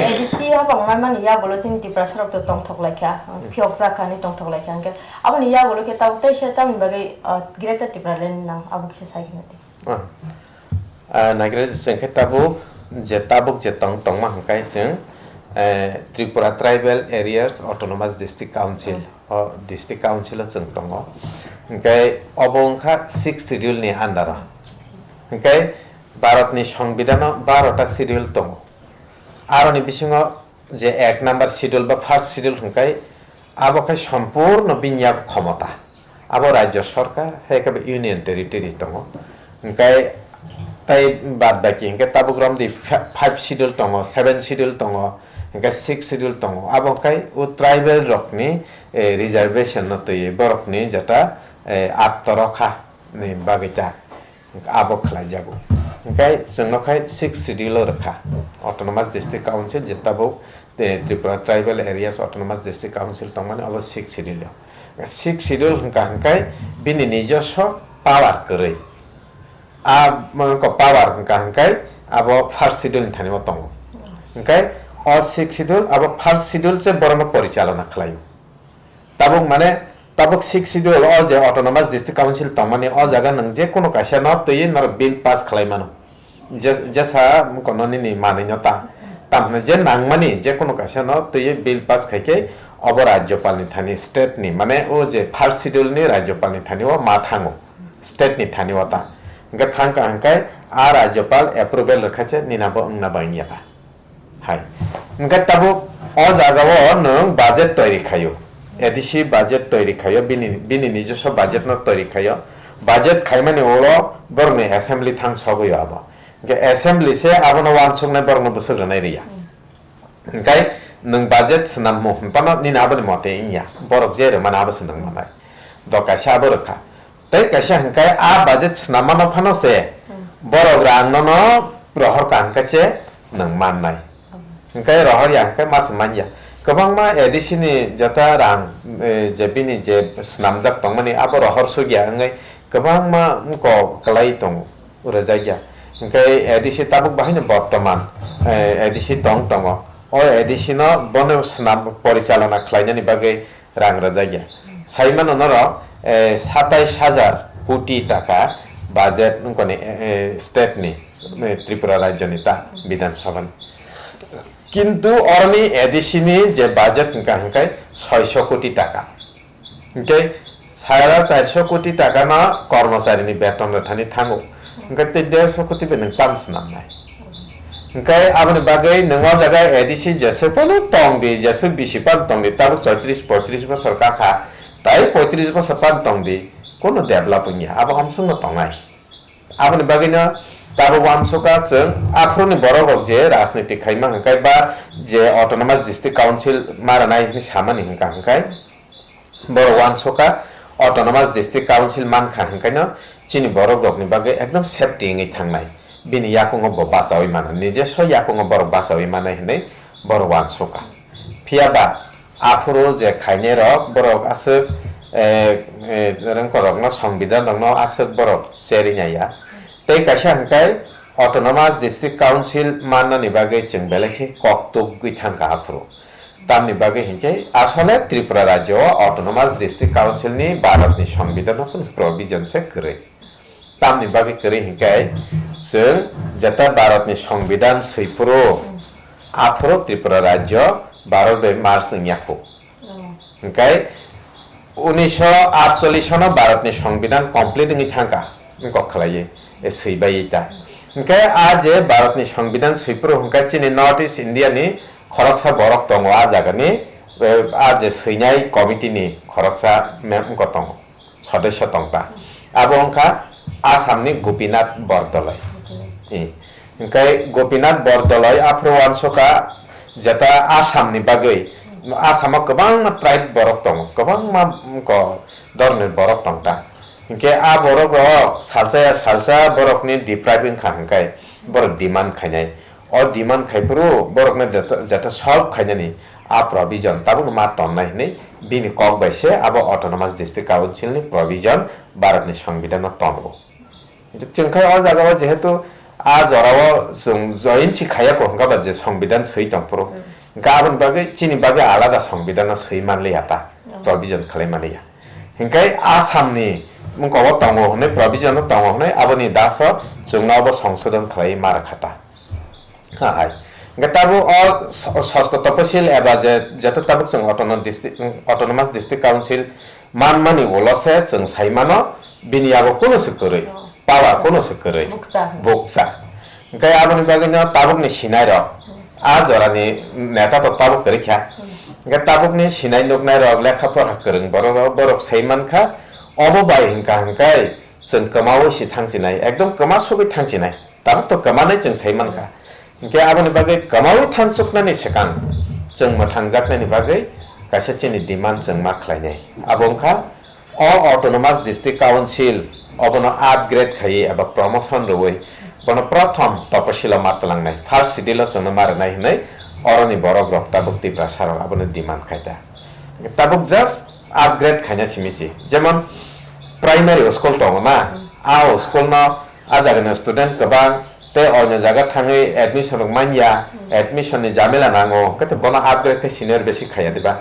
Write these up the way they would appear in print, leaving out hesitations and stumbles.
edisi habang man ya bolo sing ti prasarap to tong thok laikha phiok za khani tong thok laikha ke abon ya bolo ke taw te she tam bagai greater tipralen nang abu ke sai ne na greater sing ke tabuk je tong tong ma hangkai sing Tripura Tribal Areas Autonomous District Council District Council sing tongo hangkai obong kha 6 schedule ni andara hangkai Bharat ni সংবিধান 12টা schedule দङ आरो नि बिसिङाव जे 1 number शिडिउल बा first शिडिउल हंखाय आबोखाय सम्पूर्ण बिनिया क्षमता आबो राज्य सरकार हेकाबे यूनियन टेरिटरी दङ हंखाय ताइ बाद बाकी हंखाय ताबुग्राम दि 5 शिडिउल दङ 7 शिडिउल दङ हंखाय 6 शिडिउल दङ आबोखाय उ ट्राइबल रकनि रिजर्वेशन नतयै बरकनि जता आत्मरक्षा नि बागैता आबो खलाय जागो Okay, जोंनावखाय 6 schedule रखा Autonomous District Council जेताबो Tripura Tribal Areas Autonomous District Council तंगमाने अब 6 schedule 6 schedule हंखाय बिनि निजस्व पावर करै आ मको पावर हंखाय अब फर्स्ट schedule थानिव तंग हंखाय अ 6 schedule अब फर्स्ट schedule से बरन परिचालना खलायो ताबो माने ताबक 6 schedule अ जे Autonomous District Council तंगमाने अ जागा नंग जे कोनो काशा न तयै नर बिल पास खलायमानो जैसा मुकोननी नि मानिनता तामने जे नांगमानी जे कोनो काशा न तयै बिल पास खायके अब राज्यपाल नि थानि स्टेट नि माने ओ जे फर्स्ट schedule नि राज्यपाल नि थानि व मा थांगो स्टेट नि थानि वता ग थांका हंकाय आ राज्यपाल अप्रूवल रखाचे निनाबो अंगना बायनियाता हाय ग ताबो अ जागाव नों बजेट तयारी खायो एदिसि बजेट तयारी खायो बिनि निजस्व बजेट न तयारी खायो बजेट खायमाने ओलो बरने असेंबली थां सबयो आबो के असेंबली से आबनो वानसुंगनाय बरनो बोसोरनाय रिया ओंखाय नों बजेट सनाम मोहनपानो निना आबनि मते इया बरक जेरे माना आबो सनाम मानाय दकाशा बरखा तै काशा हंकाय आ बजेट सनामानो फानो से बरक रांनो न प्रहर कांकासे नों माननाय ओंखाय रहर यांकाय मास मानया गोबांमा एडिसिनि जता रां जेबिनि जे सनामजाक तंमानि आबो रहर सुगिया ओंगाय गोबांमा को कलाई दं रजागिया ओंखाय एडिसि ताबुक बाहायनो बर्तमान एडिसि दं अ एडिसिन बन स्नाम परिचालना खालायनायनि बागै रां रजागिया साइमान नर 27000 कोटी टाका बाजेट नकने स्टेटनि त्रिपुरा राज्यनि ता विधानसभानि किन्तु अरनि एडिसिनि जे बाजेट हंकाय 600 कोटी टाका ओंखाय 450 कोटी टाका ना कर्मचारिनि बेतन रथानि थांगो ओंखाय 150 कोटी बेन कामस नामनाय ओंखाय आबनि बागै नोंवा जागा एडिसि जेसेपनो तंदि जेसे बिसिपान तंदि ताब 34 बोसोर काखा ताइ 35 बोसोर पान तंदि कोनो डेभलपिंग आबो हमसंग तंनाय आबनि बागैनो ताबो वानसुका जों आफ्रोनि बरगक जे राजनीतिक खायमा हंखाय बा जे ऑटोनोमस डिस्ट्रिक्ट काउंसिल मारानाय सामानि हंखाय बर वानसुका ऑटोनोमस डिस्ट्रिक्ट काउंसिल मानखा हंखायनो चिनि बरगकनि बागै एकदम सेफ्टिङै थांनाय बिनि याकुंग ब बासावै माना निजे सो याकुंग बर बासावै माना हनै बर वानसुका फियाबा आफुरो जे खायने रक बरक आसो रंकरक न संविधान दंग आसो बरक सेरिङाया तै काशा हंखाय ऑटोनोमस डिस्ट्रिक्ट काउंसिल माननानि बागै जों बेलेखि कक्तुक गैथांका आफुरो तामनि बागै हंखाय आसले त्रिपुरा राज्य ऑटोनोमस डिस्ट्रिक्ट काउंसिल नि भारतनि संविधान प्रोविजन से करे तामनि बागै करे हंखाय जों जता भारतनि संविधान सैपुरो आफुरो त्रिपुरा राज्य भारत मार्च याखो हंखाय 1948 सनाव भारतनि संविधान कमप्लीट नि थांका गखलाये ए सैबायता हंखाय आज भारतनि संविधान सैपुरो हंखाय चिनि नॉर्थ ईस्ट इंडिया नि खरकसा बरक दङ आ जागानि आज सैनाय कमिटि नि खरकसा मेम गतङ सदस्य दंता आबो अंखा आसामनि गोपीनाथ बरदलै हंखाय गोपीनाथ बरदलै आफ्रो वानसुका जता आसामनि बागै आसामाव गोबां ट्राइब बरक दङ गोबां मा धरननि बरक दंता हंखाय आ बरक सालसा बरकनि डिप्राइबिं खाहंखाय बरक डिमान्ड खायनाय और डिमान्ड खायफोरो बरकने जता सल्व खायनानि आ प्रोविजन ताबो मा तन्नाय नै बिनि कक बायसे अब ऑटोनोमस डिस्ट्रिक्ट काउंसिल नि प्रोविजन भारतनि संविधान तनगो जोंखाय अ जागाव जेहेतु jorao join chi khaya ko hanga ba je সংবিধান সই tongpro গাবন বাগে চিনি বাগে আলাদা সংবিধান সই মানলে আতা প্রভিজন খালাই মানিয়া হিংকাই আসামনি মুকব তঙ্গ হনে প্রভিজন তঙ্গ হনে আবনি দাস জংনাব সংশোধন খালাই মার খাতা হাই গতাবু অ ষষ্ঠ তপশিল এবা যে যত তাবুক जों অটোনমাস ডিস্ট্রিক্ট কাউন্সিল মানমানি ওলসে जों সাইমানো বিনিয়াবো কোনো সকরে পাওয়ার কোনো সকরে বকসা গাই আবনি বাগিনো তাবুকনি সিনাই রক আজ ওরানি নেতা তো তাবুক করে খ্যা গে তাবুকনি সিনাই লোকনাই রক লেখাপড়া করং বরক সাইমানখা অববাই হিংকা হিংকাই जों কমাও সি থাংচিনাই একদম কমা সবই থাংচিনাই তাবুক তো কমানাই जों সাইমানখা हिंके आबोनि बागै कमावै थानसुकनानि सिगां जों मोथांजाकनायनि बागै गासैनि डिमान्ड जों मा खालायनाय आबोंखा अटोनमास डिस्ट्रिक्ट काउन्सिल अबनो आपग्रेड खायै एबा प्रमोशन रवै बनो प्रथम तपशिला मातलांनाय फार्स्ट सिडिल जोंनो मारनाय हनै अरनि बरक रक्ता भक्ति प्रसार आबनो डिमान्ड खायदा ताबुक जस्ट आपग्रेड खायना सिमिसि जेमन प्राइमारि स्कुल दङना आ स्कुलनो आजागनो स्टुडेन्ट गोबां ते अन्य जागा थाङै एडमिशन मानिया एडमिशन नि जामेला नांगौ कते बना आपग्रेड के सिनियर बेसि खाया दिबा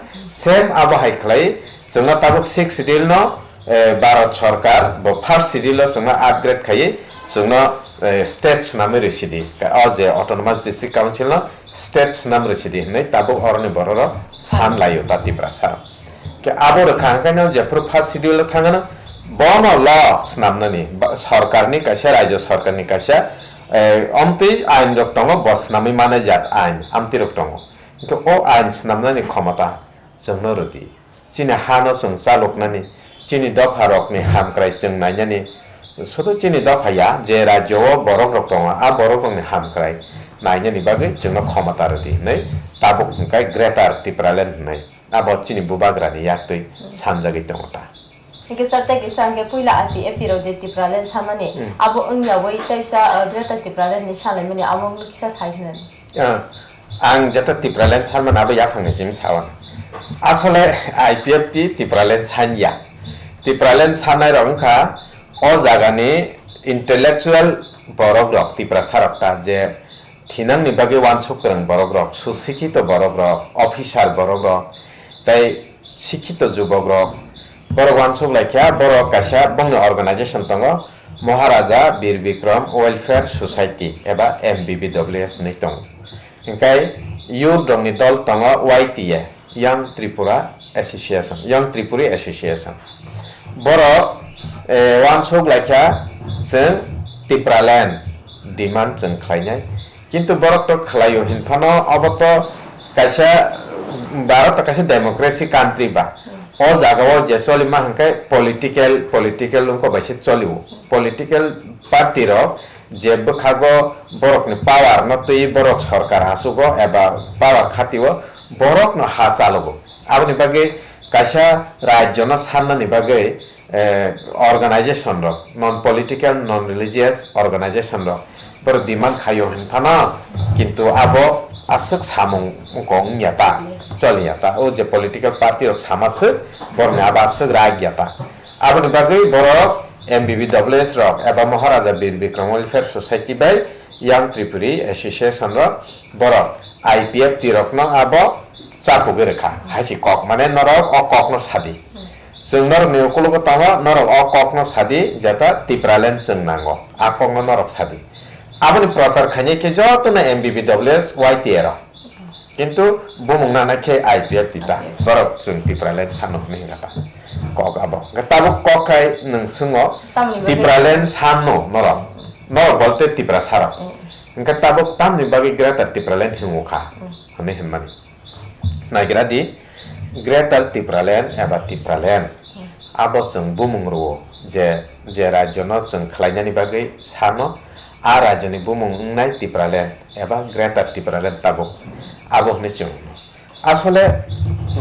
सेम आबो हाइ खलाई जोंना ताबुक 6 सिडिल न भारत सरकार ब फार्स्ट सिडिल जोंना आपग्रेड खायै जोंना स्टेट्स नामे रेसिडि अजे अटोनमास डिस्ट्रिक्ट काउन्सिल न स्टेट्स नाम रेसिडि नै ताबुक अरनि बरर सान लायो ताति प्रसार के आबो रखांखानो जेफोर फार्स्ट सिडिल थाङनो बनो ल स्नामनानि सरकारनि कासे राज्य सरकारनि कासे amti ain rok tongo bosnami mane jat ain amti rok tongo to o ain snamnani khomata jongno rodi chini hano sung chaloknani chini dopha rokni hamkrai jong nainani sodo chini dopha ya je rajyo borok rok tongo a borok rokni hamkrai nainani bagai jongno khomata rodi nei tabuk kai greater tipraland nei abo chini bubagrani yaktoi sanjagi tongota Hingga sarta kisah puila IPF tiro je tipralen sama ni, abo ungya wei taisa greta tipralen ni shalai mani abo kisah sahinan. Ang jata tipralen sama nabo ya phang jim sawan. Asole IPF ti tipralen sanya. Tipralen sanai rongka o jaga ni intellectual borok rok tiprasarokta je thinang ni bagi wansuk kerang borok rok, susikito borok rok, officer borok rok, tai sikito jubok rok. Borok wansuk laikya borok kasya bongni organization tongo Maharaja Bir Bikram Welfare Society eba MBBWS ni tong. Ingkai youth dongni dol tongo YTA Young Tripura Association, Young Tripuri Association. Borok wansuk laikya जों Tipraland demand जों खालायनाय किन्तु borok to khalayo hinfano oboto kasya Bharat kasya democracy country ba o jagao je solima hankai political lungko baisi choliu political party ro je bkhago borok ni power no tui borok sarkar hasugo eba power khatiwo borok no hasalogo abni bage kasha rajyo no sanna ni bage organization ro non political non religious organization ro bor demand khayo hinfana kintu abo asuk samung kong nyata চলিয়াতা ও যে political party রক সামাসে বরনে আবাসে রাগিয়াতা আবনি বাগৈ বরক এমবিবিডব্লিউএস রক এবা মহারাজা বীর বিক্রম ওয়েলফেয়ার সোসাইটি বাই ইয়াং ত্রিপুরি অ্যাসোসিয়েশন রক বরক আইপিএফ টি রক ন আব চাপুগে রেখা হাসি কক মানে নরক অ কক ন সাদি जों नरक नि उकुलुग तंग नरक अ কক न सादी जेता तिप्रालेन जों नांगो आ কক न नरक सादी आबनि प्रचार खानि के जतन एमबिबिडब्लिउएस वाइटिए र किन्तु बुमुंना नाखे आइपिएफ तिता बरक जों तिप्रालेन सानक नि गाता कक आबो गताबो कक खाय नोंसुङो तिप्रालेन सानो नरक नरक बोलते तिप्रा सारक इनका ताबो तामनि बागै ग्रेटा तिप्रालेन हिमुखा हने हिमानि नागिरा दि ग्रेटा तिप्रालेन एबा तिप्रालेन आबो जों बुमुंरो जे राज्यनो जों खालायनानि बागै सानो आ राज्यनि बुमुंनाय तिप्रालेन एबा ग्रेटा तिप्रालेन ताबो आबो हने जों आसले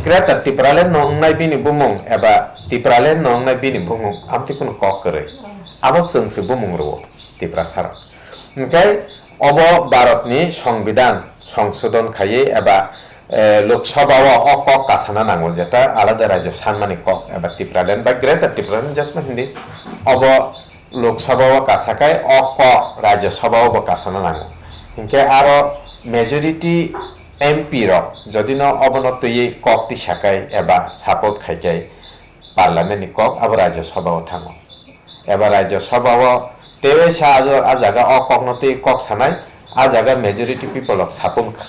ग्रेटा तिप्रालेन नंनाय बिनि बुमुं एबा तिप्रालेन नंनाय बिनि बुमुं आमति कुन कक करे आबो जोंसो बुमुंरो तिप्रा सार ओमफ्राय अब भारतनि संविधान संशोधन खायै एबा लोकसभाव अ कक कासाना नांगौ जेता आलादा राज्य सानमानि कक एबा तिप्रालेन बा ग्रेटा तिप्रालेन जसमा हिन्दी अब লোকসভাও কাছাকাই ক রাজ্যসভাও কাছানো নাঙ্গো হিংকে আরো মেজরিটি এমপি রক যদি ন অবনতই ককটি সাকাই এবা সাপোর্ট খাইকাই পার্লামেন্টনি কক আবার রাজ্যসভাও থাঙ্গো এবার রাজ্যসভাও তেবে আজাগা ককনতই কক সানাই আজাগা মেজরিটি পিপল অফ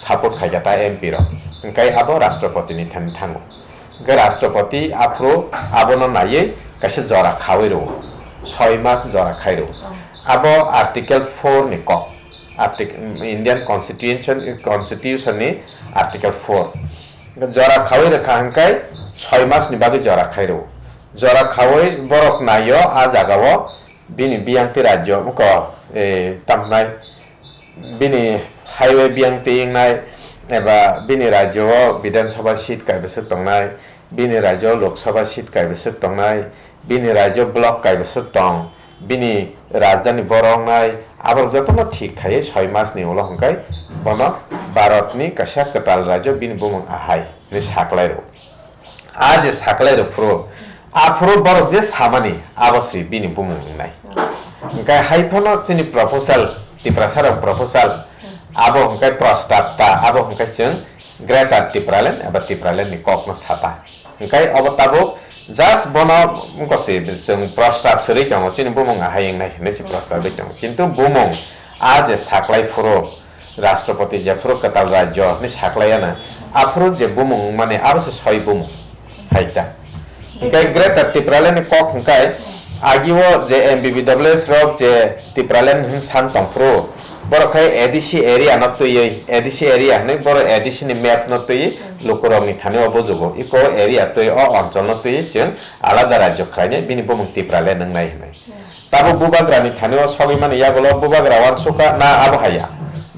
সাপোর্ট খাইকাতা এমপি রক হিংকাই আবো রাষ্ট্রপতিনি থাঙ্গো হিংকে রাষ্ট্রপতি আফ্রো আবনো নাইয়ে কাছে জরা খাওয়াই রো 6 মাস জরা খাই রো আবো আর্টিকেল 4 নি কক Indian constitution ni article 4 jora khawai rekha hangkai 6 mas ni bagi jora khairo jora khawai borok nayo a jagao bini biangti rajyo ko tamnai bini highway biangti ingnai eba bini rajyo bidan sabha seat kaibesuk tongnai bini rajyo lok sabha seat kaibesuk tongnai bini rajyo block kaibesuk tong bini rajdhani borong nai আবার যতন ঠিক খাইয়ে 6 মাস নি উলো হংকাই বন ভারতনি কাশা কটাল রাজ্য বিন বুমং আহাই নি সাকলাই rho আজ সাকলাই রো ফ্রো আফ্রো বড় যে সামানি আবসি বিনি বুমং নাই হংকাই হাইফানো চিনি প্রপোজাল টিপ্রাসার প্রপোজাল আবো হংকাই প্রস্তাবটা আবো হংকাই जों গ্রেটার টিপ্রালেন এবার টিপ্রালেন নি ককনো সাতা হংকাই অবতাবো জাস্ট বনা কসে जों প্রস্তাব সরি দङ চিনি বুমং আহাইং নাই নেসি প্রস্তাব দङ কিন্তু বুমং আজ সাকলাই ফ্রো রাষ্ট্রপতি যে ফ্রো কটাল রাজ্য নি সাকলায়ানা আফ্রো যে বুমং মানে আরো 6 বুমং হাইতা কাই গ্রেটার টিপ্রালেন কক হংকাই আগিও যে এমবিবিডব্লিউএস রক যে টিপ্রালেন হিন সান তংফ্রো বরখাই এডিসি এরিয়া নতই এডিসি এরিয়া নে বড় এডিসি নি ম্যাপ নতই লোকরংনি থানে অবজুগো ইকো এরিয়া তৈ অ অঞ্চল নতই जों আলাদা রাজ্য খাইনে বিনি বুমং টিপ্রালেন নাই নাই তাবো বুবাগ্রানি থানে সবিমান ইয়াগলো বুবাগ্রা ওয়ানসুকা না আবহায়া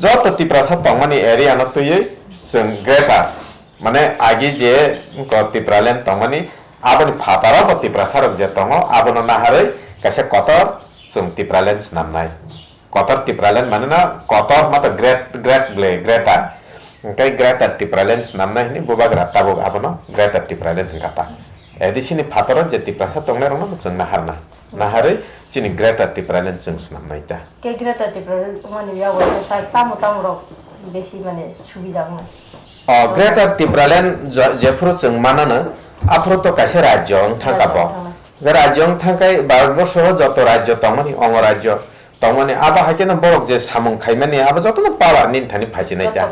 যত টিপ্রাসা তংমানি এরিয়া নতই जों গ্রেটার মানে আগে যে টিপ্রালেন তংমানি আবনি ফাতারা টিপ্রাসার যে তং আবনো নাহারে কাছে কতর जों টিপ্রালেন নামনাই kotor tipralen mana na kotor mata great greta kai greta tipralen namna ini bubagra tabuk abono greta tipralen kata edi sini patoro je tiprasa tongne rono jeung naharna nahare sini greta tipralen jeung namna ita ke greta tipralen mani ya wa sar tamu ro beshi mane সুবিধা না greta tipralen je furu jeung mana na afro to kaise rajyo thangkabo rajyo thangkai bharatbor soho joto rajyo tongmani অঙ্গরাজ্য তংমানে আবা হাইকেনা বরক যে সামং খাইমানি আবা যত না পাওয়ার নিন Thani ফাইছিনাই তা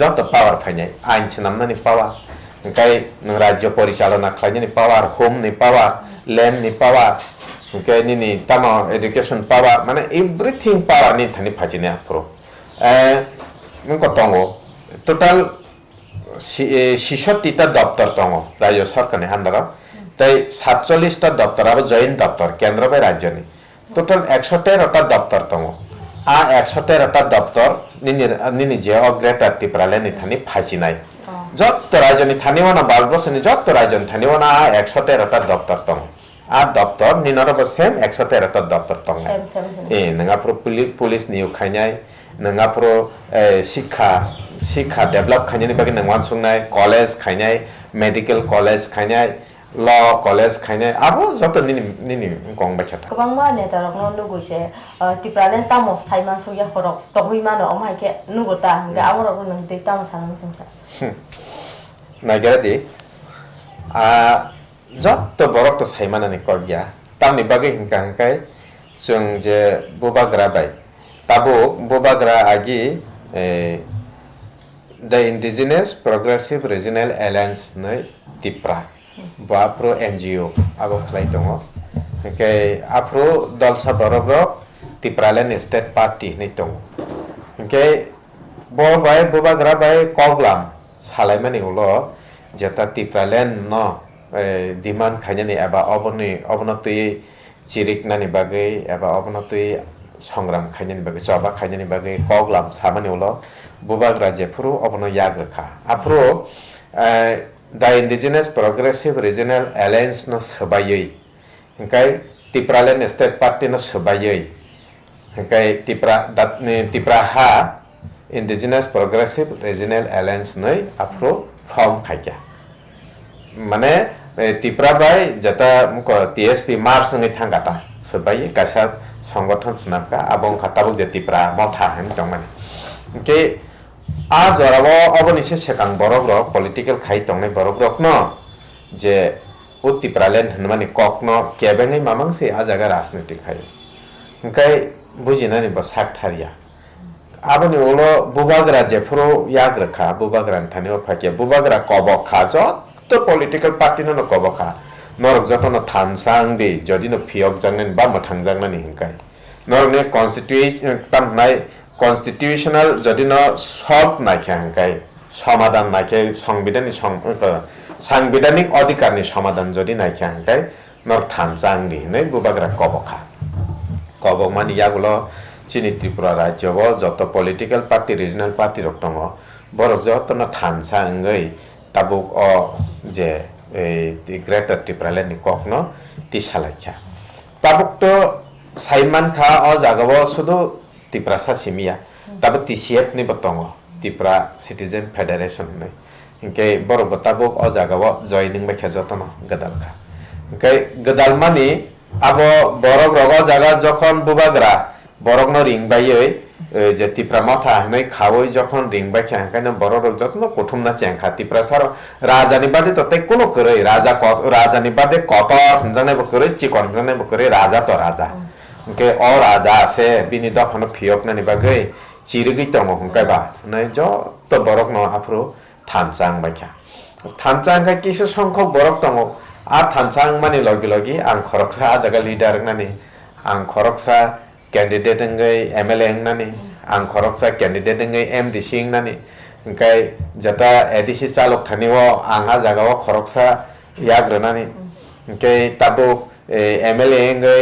যত পাওয়ার ফাইনাই আইন ছিনামনানি পাওয়ার কাই রাজ্য পরিচালনা খাইনি পাওয়ার হোম নি পাওয়ার ল্যান্ড নি পাওয়ার কাই নি তামা এডুকেশন পাওয়ার মানে এভরিথিং পাওয়ার নিন থানি ফাইছিনা প্রো নকো তঙ্গো টোটাল 66 টা দপ্তর তঙ্গো রাজ্য সরকারের আন্ডারে তাই 47 টা দপ্তর আবা জয়েন্ট দপ্তর কেন্দ্র বাই রাজ্য নি টোটাল 113টা দপ্তর তং আ 113টা দপ্তর নিনি যে গ্রেটার টিপ্রালেন থানি ফাইছিনাই যত রাজনি থানিওনা বালবসনি যত রাজন থানিওনা 113টা দপ্তর তং আ দপ্তর নিনরব সেম 113টা দপ্তর তং নঙা প্রো পুলিশ নিউ খাইনাই নঙা প্রো শিক্ষা ডেভেলপ খাইনানি বাকি নংওয়ান সুংনাই কলেজ খাইনাই মেডিকেল কলেজ খাইনাই ল কলেজ খাইনাই আরো যত নিনি গং বাচ্চা গোবাং মা নেতা রক নুগুছে টিপ্রালেন তামো সাইমান সইয়া হরক তহুই মানো অমাইকে নুগতা গে আমর রক নং দে তামো সানাম সংসা নাইগারাদি যত বরক তো সাইমানানি করগিয়া তামনি বাগে হিংকা হিংকাই जों যে বুবাগ্রা by Tabo বুবাগ্রা আগি the Indigenous Progressive Regional Alliance nei tipra ba pro NGO abo khlai tongo ke afro dalsa borobro tipralen state party nei tongo ke bo bai bubagra bai koglam salai mani ulo jeta tipralen no demand khainani aba obonotui chirik nani bagai aba obonotui সংগ্রাম খাইনানি বাগে চবা খাইনানি বাগে কগলাম সামানি উলো বুবাগ্রা জেফুরু অবনো ইয়াগরেখা Afro the Indigenous Progressive Regional Alliance no sebayoi hingkai tipralen state party no sebayoi hingkai tipra ha Indigenous Progressive Regional Alliance noi afro form khaika mane tipra bai jata muko TSP mars ngi thangata sebayoi kasa সংগঠন সুনামকা আবং খাতাবক যে ত্রিপুরা মথা হেন তংমানি কে আ জরাবো অবনিসে সেকাং বরক rock political খাই তংনাই বরক rock ন যে ও Tripura land হনমানি cock ন কেবেঙै মামাংসে আ জায়গা রাজনীতি খাই ओंखाय बुजिनानै बा साकथारिया आबनि उलो बुबाग्रा जेफोरो याग्रखा बुबाग्रानि थानायाव फाकिया बुबाग्रा कबखा जत पलिटिकल पार्टीनो न कबखा नरक जतनो थानसां दे जदिनो फियक जांनानि बा मोथां जांनानि हिंखाय नरकनि कन्स्टिट्यूशनल जदिनो सल्भ नायखे हिंखाय समाधान नायखे सांविधानिक अधिकारनि समाधान जदि नायखे हिंखाय नरक थानसां दे नै बुबाग्रा कबखा कबक मानि यागुलो चिनि त्रिपुरा राज्य जत पलिटिकल पार्टी रिजनल पार्टी रक दङ बरक जतनो थानसाङै ताबुक अ जे ग्रेटर त्रिपुरा ल्यान्डनि ककनो ति सालायखा ताबुक तो साइमान खा अ जागाव सुदु त्रिपुरा सासिमिया ताबुक TCF नि बतङ त्रिपुरा सिटिजन फेडरेशन नै इनके बरक ताबुक अ जागाव जयनिं बायखा जतनो गदालखा इनके गदाल मानि abo borok rogo jaga jokhon bubagra borok no ringbaयै je tipra motha hnai khawoi jokhon ringbai khangkaino borok rok jotno kothumna chengkha tipra sar rajani bade to tai kono koroi rajani bade kotor hunjanai bo koroi chikon hunjanai bo koroi raja to raja ke o raja ase bini dokhano phiyoknani bagai chirigui tongo hungkai ba nai jotto borok no afro thanchang baikha thanchang ka kisu সংখ্যক borok tongo आ थानसां मानि लगी लगी आं खरकसा आ जागा leader नानि आं खरकसा candidate अंगै MLA नानि आं खरकसा कैंडिडेट अंगै MDC नानि ओंखाय जता एडिसि चालक थानिव आं आ जागाव खरकसा याग्रनानि ओंखाय ताबो MLA अंगै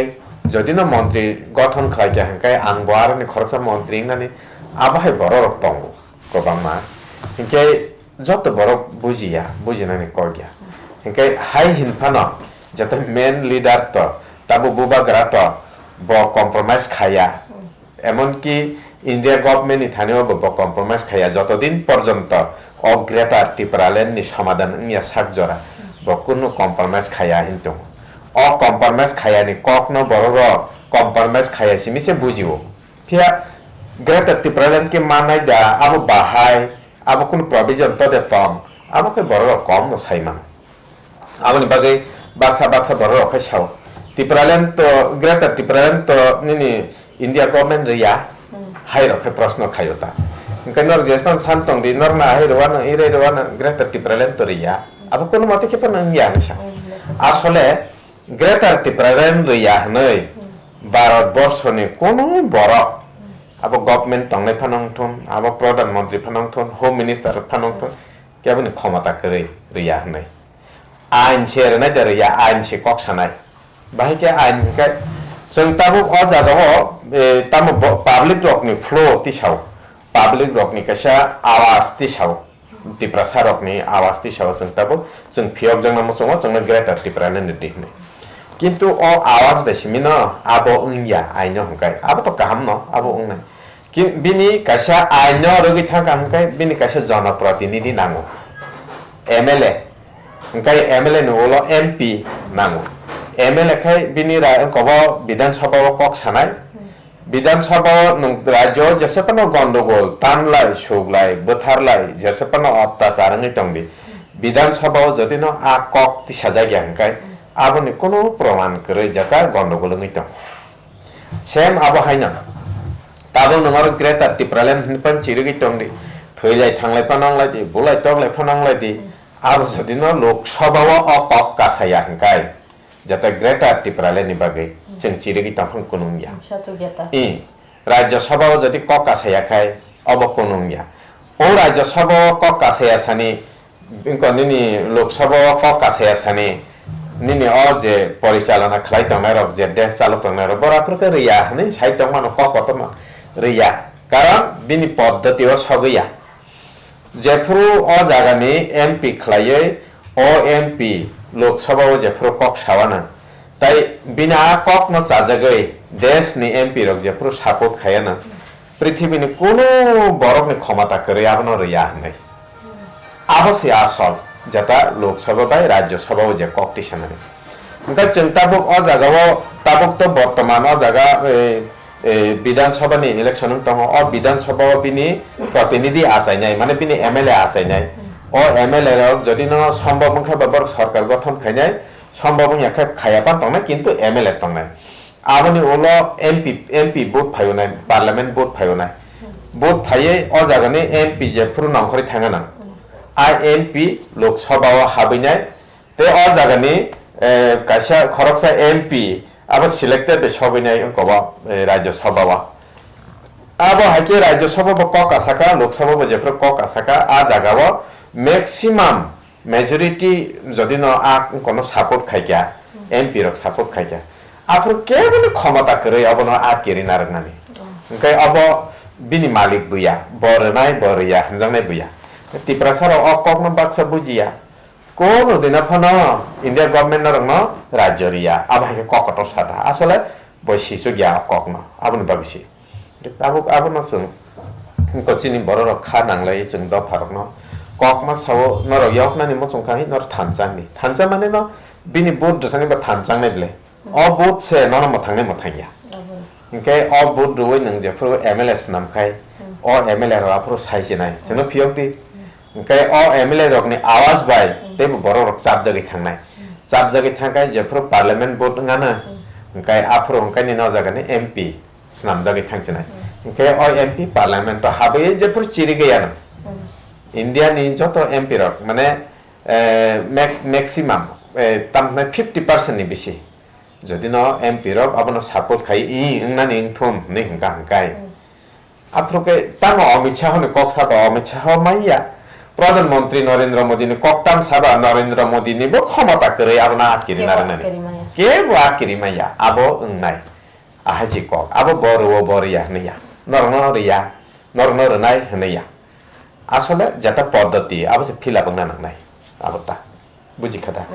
जदिनो मंत्री गठन खायके ओंखाय आं बारनि खरकसा मंत्री नानि आबाहाय बरक दंगो गोबांमा ओंखाय जत बरक बुजिनानि कगिया ओंखाय हाय हिनफानो जते मेन लीडर तो ताबो बुबाग्रा तो ब कम्प्रोमाइज खाया एमन कि इंडिया गवर्नमेंट नि थानेव ब कम्प्रोमाइज खाया जतदिन पर्यन्त अ ग्रेटर त्रिपुरा ल्यान्डनि समाधान इया साकजरा ब कुनु कम्प्रोमाइज खाया हिनतो अ कम्प्रोमाइज खायानि ककनो बररो कम्प्रोमाइज खाया सिमिसे बुजियो फिया ग्रेटर त्रिपुरा ल्यान्ड के मानाय दा आबो बाहाय आबो कुनु प्रोविजन तो दे तम आबो के बररो कम न साइमान आबनि बागै बाक्सा बरो रखै साव त्रिपुरा ल्यान्ड तो ग्रेटर त्रिपुरा ल्यान्ड तो निनि इंडिया गवर्नमेंट रिया हाय रखै प्रश्न खायोता ओंखाय नर जेसपान सानतंग दि नर ना हाय रवाना इरे रवाना ग्रेटर त्रिपुरा ल्यान्ड तो रिया आबो कोनो मते के पन इंडिया नसा आसले ग्रेटर त्रिपुरा ल्यान्ड रिया नै भारत बर्षनि कोनो बरक आबो गवर्नमेंट तंगनाय फानांथन आबो प्रधानमंत्री फानांथन होम मिनिस्टर फानांथन केबनि क्षमता करै रिया नै आइन सेरनाय दरिया आइन से कक्सानाय बाहाय के आइन के जों ताबो अ जागाव तामो पब्लिक रकनि फ्लो तिसाव पब्लिक रकनि कसा आवाज तिसाव त्रिपुरा सारकनि आवाज तिसाव जों ताबो जों फियक जों नाम संग जों ग्रेटर त्रिपुरा ल्यान्ड दिखने किन्तु अ आवाज बेसिमिन आबो इंडिया आइन हंकाय आबो तो गाहाम न आबो उंनाय कि बिनि कसा आइन रगि थाका हंकाय बिनि कसा जनप्रतिनिधि नांगो MLA ओंखाय MLA नोलो MP नांगो MLA खाय बिनि कब विधानसभा कक सानाय विधानसभा राज्य जेसेपन गंडगोल तानलाय सुगलाय बोथारलाय जेसेपन अत्याचार नै तंबि विधानसभा जदिनो आ कक तिसा जायगा ओंखाय आबनि कोनो प्रमाण करै जाका गंडगोल नै तंग सेम आबो हायना ताबो नंगर ग्रेटर त्रिपुरा ल्यान्ड हिनपन चिरगि तंदि फैलाय थांलाय फानांलाय दि बुलाय तगलाय फानांलाय दि आरो जदिनो लोकसभाव अ कक कासाया हंकाय जते ग्रेटर त्रिपुरा ल्यान्डनि बागै जों चिरगि तंफन कुनुंगिया राज्य सभाव जदि कक कासायाखाय अब कुनुंगिया ओ राज्य सभाव कक कासाया सानि निनि लोकसभाव कक कासाया सानि निनि अ जे परिचालना खालाय तंनाय रक जे देश चालक तंनाय रक बराफोरखौ रिया हनै साहित्य मानो ककतम रिया कारण बिनि पद्धतिव सगैया जेफ्रु अ जागानि MP खलायै अ MP लोकसभाव जेफ्रु कक सावाना ताई बिना कक न चाजगै देशनि MP रक जेफ्रु सपोर्ट खायाना पृथ्वीनि कोनो बरकनि क्षमता करै आबनो रिया हनै आबसे आसल जता लोकसभा बाय राज्यसभाव जे कक तिसानानै ओमफ्राय जों ताबुक अ जागायाव ताबुक तो बर्तमान अ जागा विधानसभानि इलेक्शन दङ अ विधानसभायाव बिनि प्रतिनिधि आसायनाय माने बिनि एमएलए आसायनाय अ एमएलए रक जदि न सम्भव मुखा बाबर सरकार गठन खायनाय सम्भव याखा खायाबा दंनाय किन्तु एमएलए दंनाय आबनि उलो एमपी भोट फायनाय पार्लियामेंट भोट फायनाय भोट फाये अ जागानि एमपी जेफोर नंखरि थाङाना आ एमपी लोकसभायाव हाबैनाय ते अ जागानि कासा खरकसा एमपी अब सिलेक्टेड सबैनाय अंकवा राज्य सभावा अब हाके राज्य सभा क कासाका लोकसभा जेफोर क कासाका आ जागाव मैक्सिमाम मेजॉरिटी जदि न आ कोनो सपोर्ट खायका एमपी रक सपोर्ट खायका आफोर केबोनि क्षमता करे अब न आ केरिना रंनानि ओंखाय अब बिनि मालिक बुया बरनाय बरिया हंजांनाय बुया तिप्रासार अ ककन बाक्सा बुजिया কোন দিনা ফন ইন্ডিয়া গভর্নমেন্ট রং রাজ্য রিয়া আবাকে ককট সাদা আসলে বৈশিষ্ট্য গিয়া ককন আবন বাগিসি তাবুক আবন সং কচিনি বড় রক্ষা নাংলাই जों দ ফারকন ককমা সাও নর ইয়কনানি মচংখানি নর থানচা মানে ন বিনি বুট দসানি বা থানচাংনাই বলে অ বুট সে নর মথাংনে মথাংয়া ইনকে অ বুট দুই নং जेफोर एमएलए नामखाय अ एमएलए राफोर साइजेनाय जों फियंति ओंखाय अ एमएलए रकनि आवाज बाय ते बर' रक जाबजागै थांनाय जेफोर पार्लियामेंट भोट ngaना ओंखाय आफोर ओंखायनि न जागानि एमपी स्नामजागै थांजनाय ओंखाय अ एमपि पार्लियामेंट हाबै जेफोर चिरि गैयानो इंडिया नि जत एमपि रक माने मैक्सिमाम तामना 50% नि बिसि जदि न एमपि रक अबन सपोर्ट खाय इ इंनानि इंथुम नै हंकाय आफोरके ताम अमित शाह ने कक्सा अमित शाह माइया प्रधानमंत्री नरेंद्र मोदी ने कक्टाम साबा नरेंद्र मोदी ने बो क्षमता करे अब ना आकिरि नारनानि के बो आकिरि माया आबो ओंनाय आहाजि कक आबो बरो बरिया हनैया नरन रनाय हनैया आसले जेता पद्धति आबो से फिलाबंग नांनाय आबोता बुजि खादा